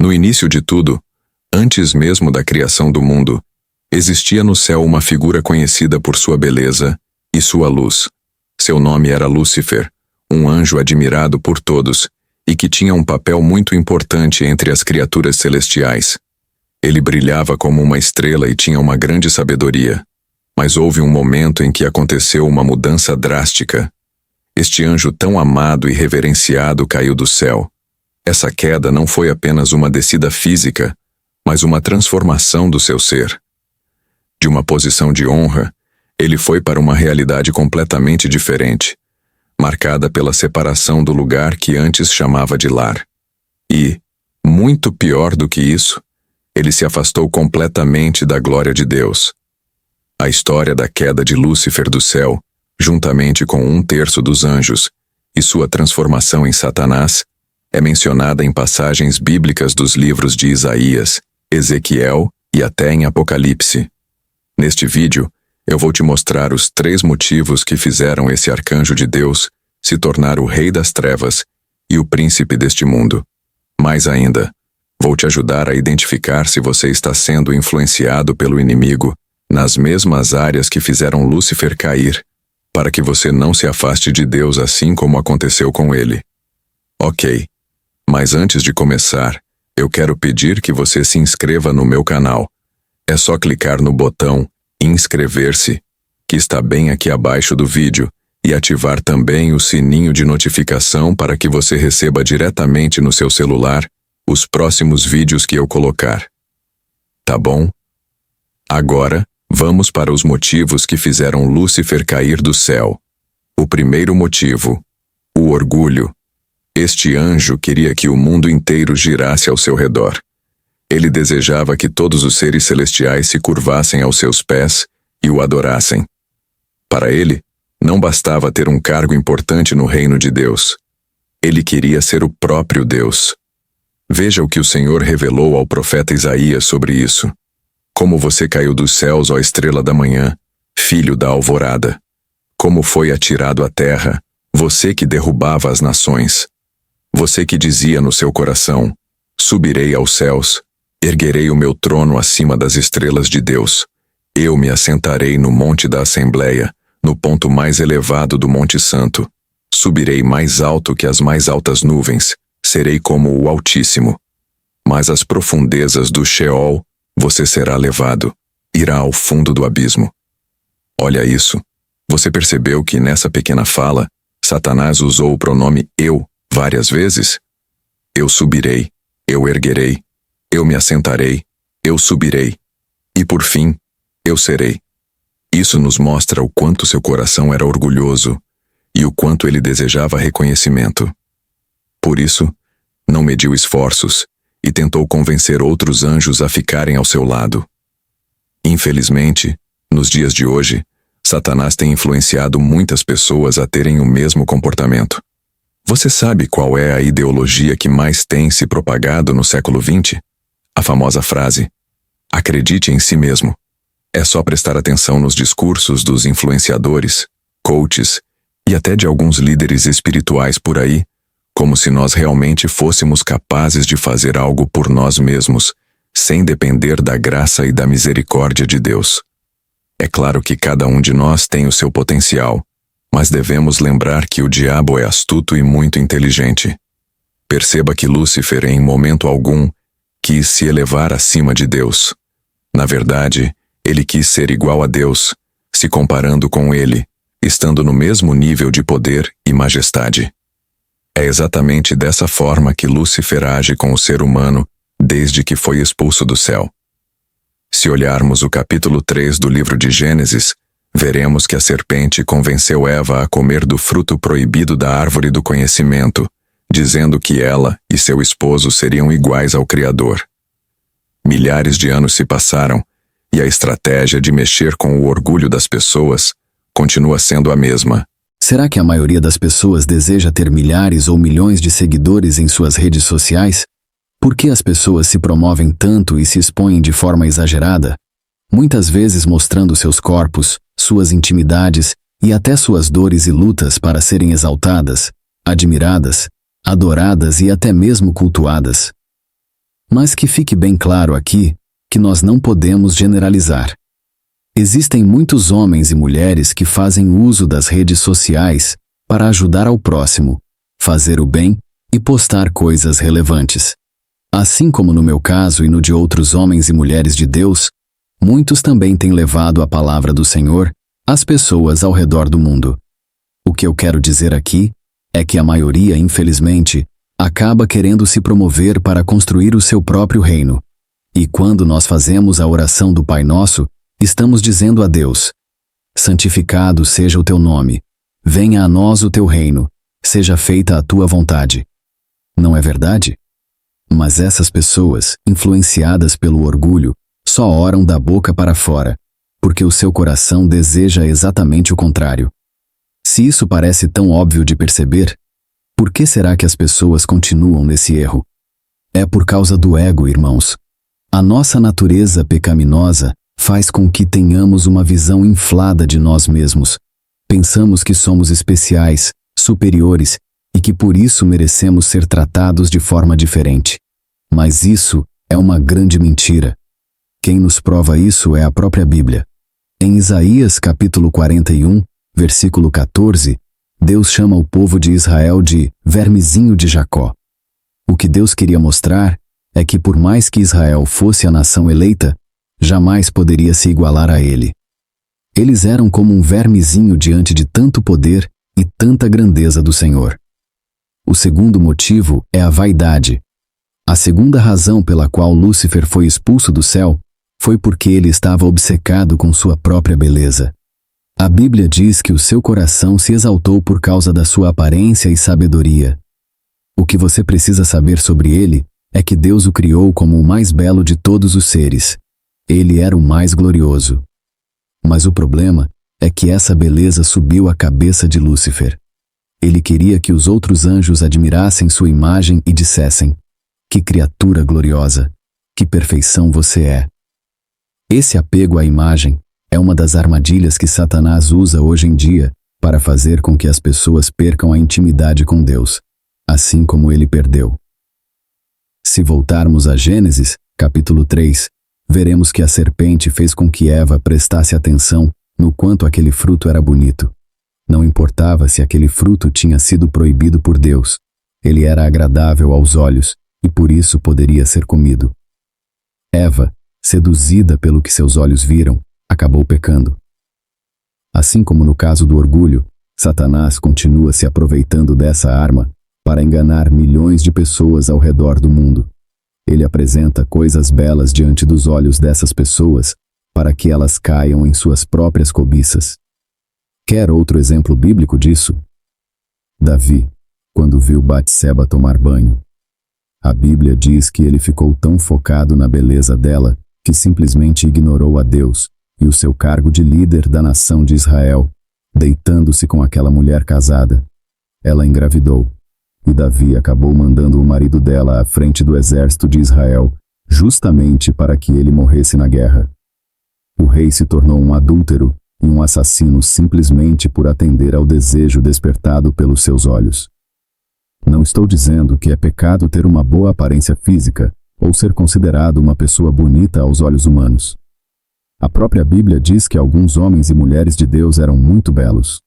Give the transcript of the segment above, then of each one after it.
No início de tudo, antes mesmo da criação do mundo, existia no céu uma figura conhecida por sua beleza e sua luz. Seu nome era Lúcifer, um anjo admirado por todos e que tinha um papel muito importante entre as criaturas celestiais. Ele brilhava como uma estrela e tinha uma grande sabedoria. Mas houve um momento em que aconteceu uma mudança drástica. Este anjo tão amado e reverenciado caiu do céu. Essa queda não foi apenas uma descida física, mas uma transformação do seu ser. De uma posição de honra, ele foi para uma realidade completamente diferente, marcada pela separação do lugar que antes chamava de lar. E, muito pior do que isso, ele se afastou completamente da glória de Deus. A história da queda de Lúcifer do céu, juntamente com 1/3 dos anjos, e sua transformação em Satanás, é mencionada em passagens bíblicas dos livros de Isaías, Ezequiel e até em Apocalipse. Neste vídeo, eu vou te mostrar os 3 motivos que fizeram esse arcanjo de Deus se tornar o rei das trevas e o príncipe deste mundo. Mais ainda, vou te ajudar a identificar se você está sendo influenciado pelo inimigo nas mesmas áreas que fizeram Lúcifer cair, para que você não se afaste de Deus assim como aconteceu com ele. Ok, mas antes de começar, eu quero pedir que você se inscreva no meu canal. É só clicar no botão inscrever-se, que está bem aqui abaixo do vídeo, e ativar também o sininho de notificação para que você receba diretamente no seu celular os próximos vídeos que eu colocar. Tá bom? Agora, vamos para os motivos que fizeram Lúcifer cair do céu. O primeiro motivo: o orgulho. Este anjo queria que o mundo inteiro girasse ao seu redor. Ele desejava que todos os seres celestiais se curvassem aos seus pés e o adorassem. Para ele, não bastava ter um cargo importante no reino de Deus. Ele queria ser o próprio Deus. Veja o que o Senhor revelou ao profeta Isaías sobre isso. Como você caiu dos céus, ó estrela da manhã, filho da alvorada. Como foi atirado à terra, você que derrubava as nações. Você que dizia no seu coração: subirei aos céus, erguerei o meu trono acima das estrelas de Deus. Eu me assentarei no monte da Assembleia, no ponto mais elevado do Monte Santo. Subirei mais alto que as mais altas nuvens, serei como o Altíssimo. Mas às profundezas do Sheol, você será levado, irá ao fundo do abismo. Olha isso. Você percebeu que nessa pequena fala, Satanás usou o pronome eu várias vezes? Eu subirei, eu erguerei, eu me assentarei, eu subirei. E por fim, eu serei. Isso nos mostra o quanto seu coração era orgulhoso e o quanto ele desejava reconhecimento. Por isso, não mediu esforços e tentou convencer outros anjos a ficarem ao seu lado. Infelizmente, nos dias de hoje, Satanás tem influenciado muitas pessoas a terem o mesmo comportamento. Você sabe qual é a ideologia que mais tem se propagado no século XX? A famosa frase: acredite em si mesmo. É só prestar atenção nos discursos dos influenciadores, coaches e até de alguns líderes espirituais por aí, como se nós realmente fôssemos capazes de fazer algo por nós mesmos, sem depender da graça e da misericórdia de Deus. É claro que cada um de nós tem o seu potencial, mas devemos lembrar que o diabo é astuto e muito inteligente. Perceba que Lúcifer, em momento algum, quis se elevar acima de Deus. Na verdade, ele quis ser igual a Deus, se comparando com ele, estando no mesmo nível de poder e majestade. É exatamente dessa forma que Lúcifer age com o ser humano desde que foi expulso do céu. Se olharmos o capítulo 3 do livro de Gênesis, veremos que a serpente convenceu Eva a comer do fruto proibido da árvore do conhecimento, dizendo que ela e seu esposo seriam iguais ao Criador. Milhares de anos se passaram, e a estratégia de mexer com o orgulho das pessoas continua sendo a mesma. Será que a maioria das pessoas deseja ter milhares ou milhões de seguidores em suas redes sociais? Por que as pessoas se promovem tanto e se expõem de forma exagerada? Muitas vezes mostrando seus corpos, suas intimidades e até suas dores e lutas para serem exaltadas, admiradas, adoradas e até mesmo cultuadas. Mas que fique bem claro aqui que nós não podemos generalizar. Existem muitos homens e mulheres que fazem uso das redes sociais para ajudar ao próximo, fazer o bem e postar coisas relevantes. Assim como no meu caso e no de outros homens e mulheres de Deus, muitos também têm levado a palavra do Senhor às pessoas ao redor do mundo. O que eu quero dizer aqui é que a maioria, infelizmente, acaba querendo se promover para construir o seu próprio reino. E quando nós fazemos a oração do Pai Nosso, estamos dizendo a Deus: santificado seja o teu nome, venha a nós o teu reino, seja feita a tua vontade. Não é verdade? Mas essas pessoas, influenciadas pelo orgulho, só oram da boca para fora, porque o seu coração deseja exatamente o contrário. Se isso parece tão óbvio de perceber, por que será que as pessoas continuam nesse erro? É por causa do ego, irmãos. A nossa natureza pecaminosa faz com que tenhamos uma visão inflada de nós mesmos. Pensamos que somos especiais, superiores e que por isso merecemos ser tratados de forma diferente. Mas isso é uma grande mentira. Quem nos prova isso é a própria Bíblia. Em Isaías capítulo 41, versículo 14, Deus chama o povo de Israel de vermezinho de Jacó. O que Deus queria mostrar é que por mais que Israel fosse a nação eleita, jamais poderia se igualar a ele. Eles eram como um vermezinho diante de tanto poder e tanta grandeza do Senhor. O segundo motivo é a vaidade. A segunda razão pela qual Lúcifer foi expulso do céu foi porque ele estava obcecado com sua própria beleza. A Bíblia diz que o seu coração se exaltou por causa da sua aparência e sabedoria. O que você precisa saber sobre ele é que Deus o criou como o mais belo de todos os seres. Ele era o mais glorioso. Mas o problema é que essa beleza subiu à cabeça de Lúcifer. Ele queria que os outros anjos admirassem sua imagem e dissessem: que criatura gloriosa! Que perfeição você é! Esse apego à imagem é uma das armadilhas que Satanás usa hoje em dia para fazer com que as pessoas percam a intimidade com Deus, assim como ele perdeu. Se voltarmos a Gênesis, capítulo 3, veremos que a serpente fez com que Eva prestasse atenção no quanto aquele fruto era bonito. Não importava se aquele fruto tinha sido proibido por Deus, ele era agradável aos olhos e por isso poderia ser comido. Eva, seduzida pelo que seus olhos viram, acabou pecando. Assim como no caso do orgulho, Satanás continua se aproveitando dessa arma para enganar milhões de pessoas ao redor do mundo. Ele apresenta coisas belas diante dos olhos dessas pessoas para que elas caiam em suas próprias cobiças. Quer outro exemplo bíblico disso? Davi, quando viu Batseba tomar banho. A Bíblia diz que ele ficou tão focado na beleza dela que simplesmente ignorou a Deus e o seu cargo de líder da nação de Israel, deitando-se com aquela mulher casada. Ela engravidou, e Davi acabou mandando o marido dela à frente do exército de Israel, justamente para que ele morresse na guerra. O rei se tornou um adúltero e um assassino simplesmente por atender ao desejo despertado pelos seus olhos. Não estou dizendo que é pecado ter uma boa aparência física ou ser considerado uma pessoa bonita aos olhos humanos. A própria Bíblia diz que alguns homens e mulheres de Deus eram muito belos.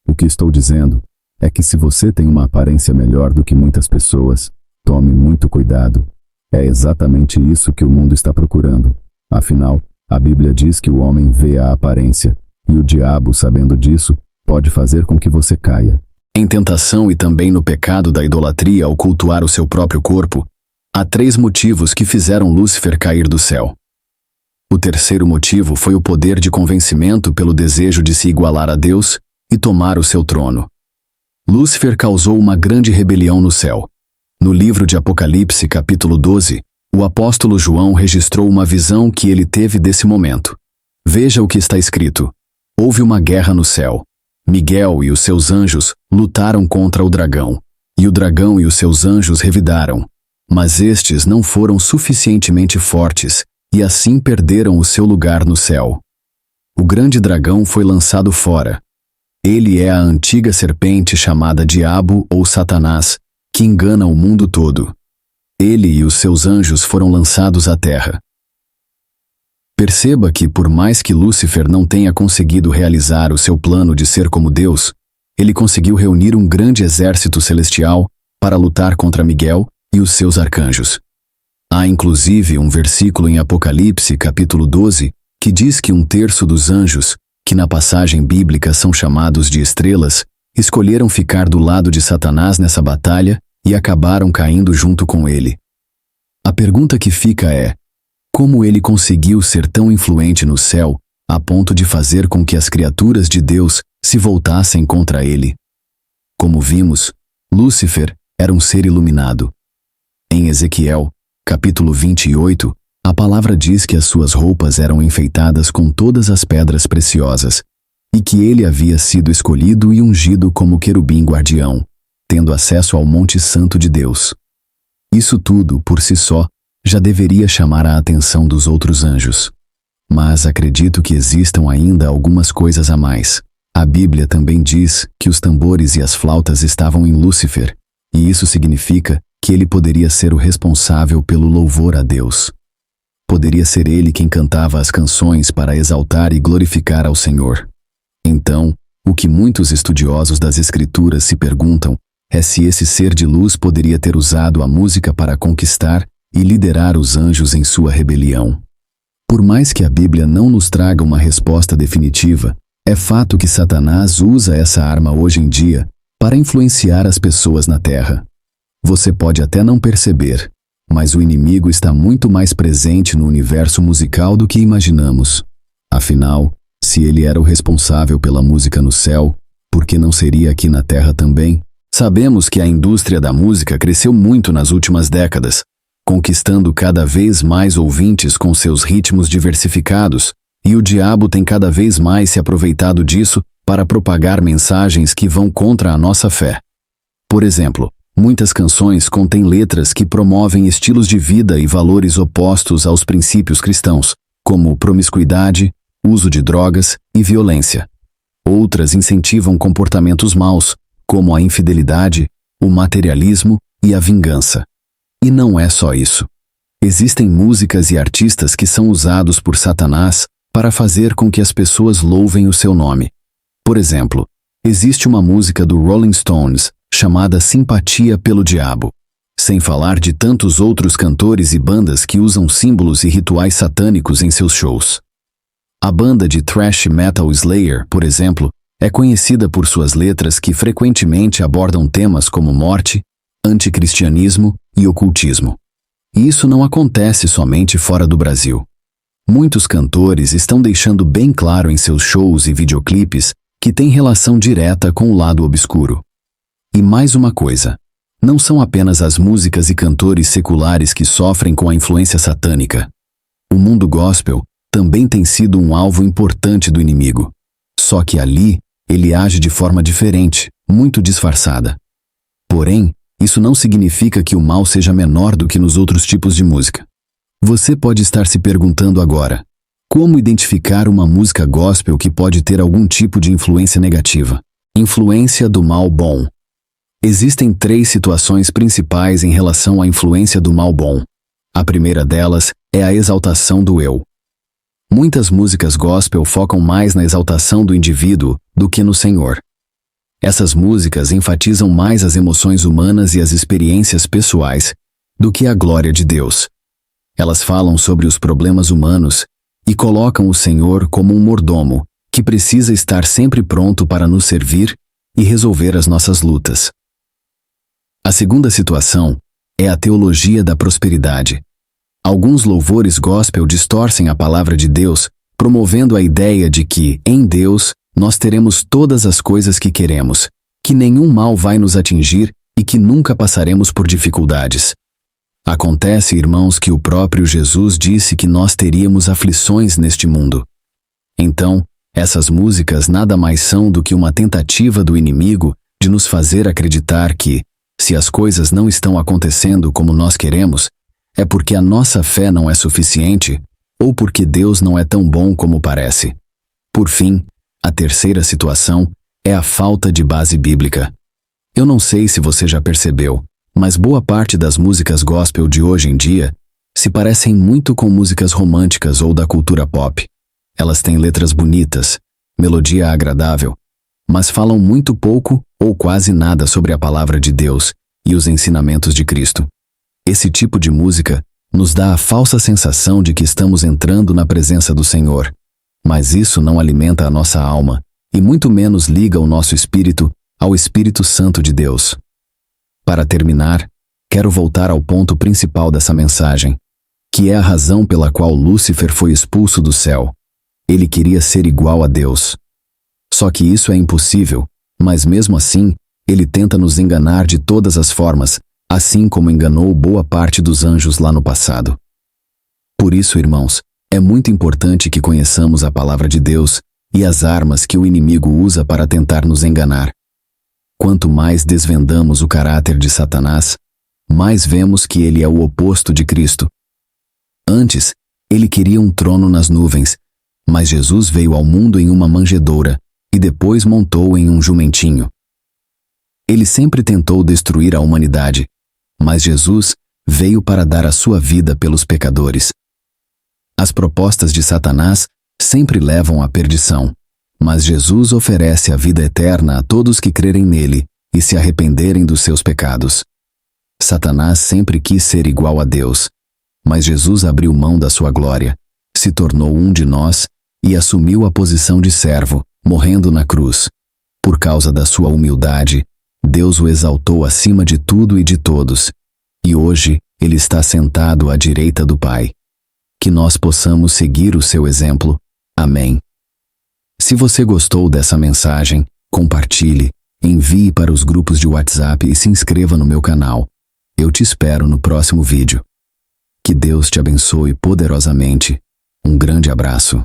O que estou dizendo é que se você tem uma aparência melhor do que muitas pessoas, tome muito cuidado. É exatamente isso que o mundo está procurando. Afinal, a Bíblia diz que o homem vê a aparência, e o diabo, sabendo disso, pode fazer com que você caia. Em tentação e também no pecado da idolatria ao cultuar o seu próprio corpo, há 3 motivos que fizeram Lúcifer cair do céu. O terceiro motivo foi o poder de convencimento pelo desejo de se igualar a Deus e tomar o seu trono. Lúcifer causou uma grande rebelião no céu. No livro de Apocalipse, capítulo 12, o apóstolo João registrou uma visão que ele teve desse momento. Veja o que está escrito: houve uma guerra no céu. Miguel e os seus anjos lutaram contra o dragão, e o dragão e os seus anjos revidaram. Mas estes não foram suficientemente fortes, e assim perderam o seu lugar no céu. O grande dragão foi lançado fora. Ele é a antiga serpente chamada Diabo ou Satanás, que engana o mundo todo. Ele e os seus anjos foram lançados à terra. Perceba que, por mais que Lúcifer não tenha conseguido realizar o seu plano de ser como Deus, ele conseguiu reunir um grande exército celestial para lutar contra Miguel e os seus arcanjos. Há inclusive um versículo em Apocalipse, capítulo 12, que diz que 1/3 dos anjos, que na passagem bíblica são chamados de estrelas, escolheram ficar do lado de Satanás nessa batalha e acabaram caindo junto com ele. A pergunta que fica é: como ele conseguiu ser tão influente no céu a ponto de fazer com que as criaturas de Deus se voltassem contra ele? Como vimos, Lúcifer era um ser iluminado. Em Ezequiel, capítulo 28, a palavra diz que as suas roupas eram enfeitadas com todas as pedras preciosas, e que ele havia sido escolhido e ungido como querubim guardião, tendo acesso ao Monte Santo de Deus. Isso tudo, por si só, já deveria chamar a atenção dos outros anjos. Mas acredito que existam ainda algumas coisas a mais. A Bíblia também diz que os tambores e as flautas estavam em Lúcifer, e isso significa que ele poderia ser o responsável pelo louvor a Deus. Poderia ser ele quem cantava as canções para exaltar e glorificar ao Senhor. Então, o que muitos estudiosos das Escrituras se perguntam é se esse ser de luz poderia ter usado a música para conquistar e liderar os anjos em sua rebelião. Por mais que a Bíblia não nos traga uma resposta definitiva, é fato que Satanás usa essa arma hoje em dia para influenciar as pessoas na Terra. Você pode até não perceber, mas o inimigo está muito mais presente no universo musical do que imaginamos. Afinal, se ele era o responsável pela música no céu, por que não seria aqui na Terra também? Sabemos que a indústria da música cresceu muito nas últimas décadas, conquistando cada vez mais ouvintes com seus ritmos diversificados, e o diabo tem cada vez mais se aproveitado disso para propagar mensagens que vão contra a nossa fé. Por exemplo, muitas canções contêm letras que promovem estilos de vida e valores opostos aos princípios cristãos, como promiscuidade, uso de drogas e violência. Outras incentivam comportamentos maus, como a infidelidade, o materialismo e a vingança. E não é só isso. Existem músicas e artistas que são usados por Satanás para fazer com que as pessoas louvem o seu nome. Por exemplo, existe uma música do Rolling Stones chamada Simpatia pelo Diabo, sem falar de tantos outros cantores e bandas que usam símbolos e rituais satânicos em seus shows. A banda de thrash metal Slayer, por exemplo, é conhecida por suas letras que frequentemente abordam temas como morte, anticristianismo e ocultismo. E isso não acontece somente fora do Brasil. Muitos cantores estão deixando bem claro em seus shows e videoclipes que tem relação direta com o lado obscuro. E mais uma coisa, não são apenas as músicas e cantores seculares que sofrem com a influência satânica. O mundo gospel também tem sido um alvo importante do inimigo. Só que ali, ele age de forma diferente, muito disfarçada. Porém, isso não significa que o mal seja menor do que nos outros tipos de música. Você pode estar se perguntando agora: como identificar uma música gospel que pode ter algum tipo de influência negativa? Influência do mal bom. Existem 3 situações principais em relação à influência do mal bom. A primeira delas é a exaltação do eu. Muitas músicas gospel focam mais na exaltação do indivíduo do que no Senhor. Essas músicas enfatizam mais as emoções humanas e as experiências pessoais do que a glória de Deus. Elas falam sobre os problemas humanos e colocam o Senhor como um mordomo que precisa estar sempre pronto para nos servir e resolver as nossas lutas. A segunda situação é a teologia da prosperidade. Alguns louvores gospel distorcem a palavra de Deus, promovendo a ideia de que, em Deus, nós teremos todas as coisas que queremos, que nenhum mal vai nos atingir e que nunca passaremos por dificuldades. Acontece, irmãos, que o próprio Jesus disse que nós teríamos aflições neste mundo. Então, essas músicas nada mais são do que uma tentativa do inimigo de nos fazer acreditar que, se as coisas não estão acontecendo como nós queremos, é porque a nossa fé não é suficiente ou porque Deus não é tão bom como parece. Por fim, a terceira situação é a falta de base bíblica. Eu não sei se você já percebeu, Mas boa parte das músicas gospel de hoje em dia se parecem muito com músicas românticas ou da cultura pop. Elas têm letras bonitas, melodia agradável, mas falam muito pouco ou quase nada sobre a palavra de Deus e os ensinamentos de Cristo. Esse tipo de música nos dá a falsa sensação de que estamos entrando na presença do Senhor, mas isso não alimenta a nossa alma e muito menos liga o nosso espírito ao Espírito Santo de Deus. Para terminar, quero voltar ao ponto principal dessa mensagem, que é a razão pela qual Lúcifer foi expulso do céu. Ele queria ser igual a Deus. Só que isso é impossível, mas mesmo assim, ele tenta nos enganar de todas as formas, assim como enganou boa parte dos anjos lá no passado. Por isso, irmãos, é muito importante que conheçamos a palavra de Deus e as armas que o inimigo usa para tentar nos enganar. Quanto mais desvendamos o caráter de Satanás, mais vemos que ele é o oposto de Cristo. Antes, ele queria um trono nas nuvens, mas Jesus veio ao mundo em uma manjedoura e depois montou em um jumentinho. Ele sempre tentou destruir a humanidade, mas Jesus veio para dar a sua vida pelos pecadores. As propostas de Satanás sempre levam à perdição, mas Jesus oferece a vida eterna a todos que crerem nele e se arrependerem dos seus pecados. Satanás sempre quis ser igual a Deus, mas Jesus abriu mão da sua glória, se tornou um de nós e assumiu a posição de servo, morrendo na cruz. Por causa da sua humildade, Deus o exaltou acima de tudo e de todos, e hoje ele está sentado à direita do Pai. Que nós possamos seguir o seu exemplo. Amém. Se você gostou dessa mensagem, compartilhe, envie para os grupos de WhatsApp e se inscreva no meu canal. Eu te espero no próximo vídeo. Que Deus te abençoe poderosamente. Um grande abraço.